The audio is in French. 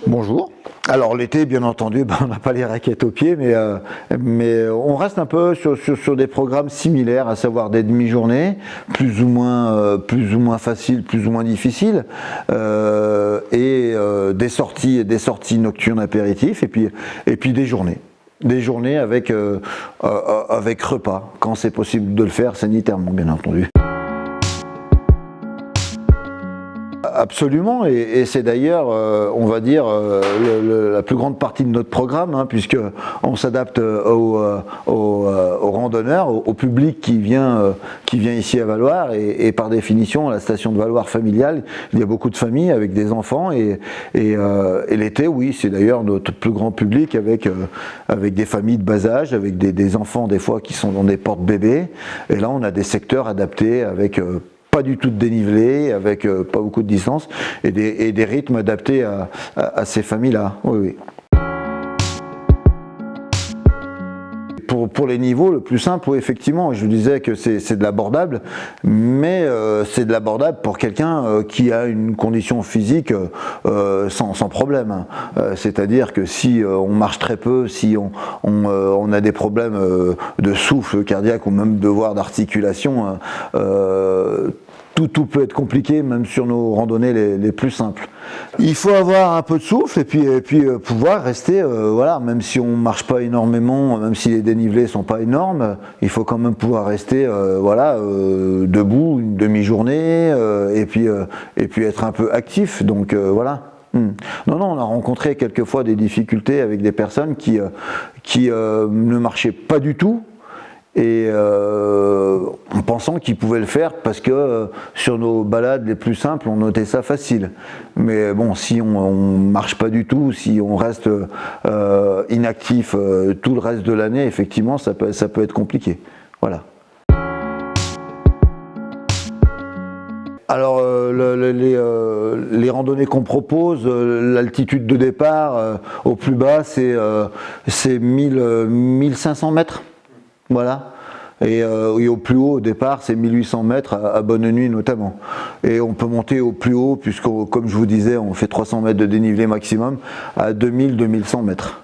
Bonjour. Alors l'été, bien entendu, on n'a pas les raquettes aux pieds, mais on reste un peu sur des programmes similaires, à savoir des demi-journées, plus ou moins faciles, plus ou moins difficiles, des sorties nocturnes apéritifs, et puis des journées. Des journées avec repas, quand c'est possible de le faire sanitairement, bien entendu. Absolument, et c'est d'ailleurs, on va dire, la plus grande partie de notre programme, hein, puisque on s'adapte aux randonneurs, au public qui vient ici à Valloires, et par définition, à la station de Valloires familiale, il y a beaucoup de familles avec des enfants, et l'été, oui, c'est d'ailleurs notre plus grand public avec des familles de bas âge, avec des enfants des fois qui sont dans des portes-bébés, et là on a des secteurs adaptés avec pas du tout de dénivelé, avec pas beaucoup de distance, et des rythmes adaptés à ces familles-là. Oui, oui. Pour les niveaux, le plus simple, oui, effectivement, je vous disais que c'est de l'abordable, mais c'est de l'abordable pour quelqu'un qui a une condition physique sans problème. C'est-à-dire que si on marche très peu, si on a des problèmes de souffle cardiaque ou même de voire d'articulation, tout peut être compliqué, même sur nos randonnées les plus simples. Il faut avoir un peu de souffle et puis pouvoir rester, voilà, même si on marche pas énormément, même si les dénivelés sont pas énormes, il faut quand même pouvoir rester, debout une demi-journée et puis être un peu actif. Donc voilà. Non, on a rencontré quelquefois des difficultés avec des personnes qui ne marchaient pas du tout. Et en pensant qu'ils pouvaient le faire parce que sur nos balades les plus simples, on notait ça facile. Mais bon, si on marche pas du tout, si on reste inactif tout le reste de l'année, effectivement, ça peut être compliqué. Voilà. Alors les randonnées qu'on propose, l'altitude de départ au plus bas c'est 1500 mètres. Voilà. Et au plus haut, au départ, c'est 1800 mètres à Bonne Nuit notamment. Et on peut monter au plus haut, puisque comme je vous disais, on fait 300 mètres de dénivelé maximum, à 2000-2100 mètres.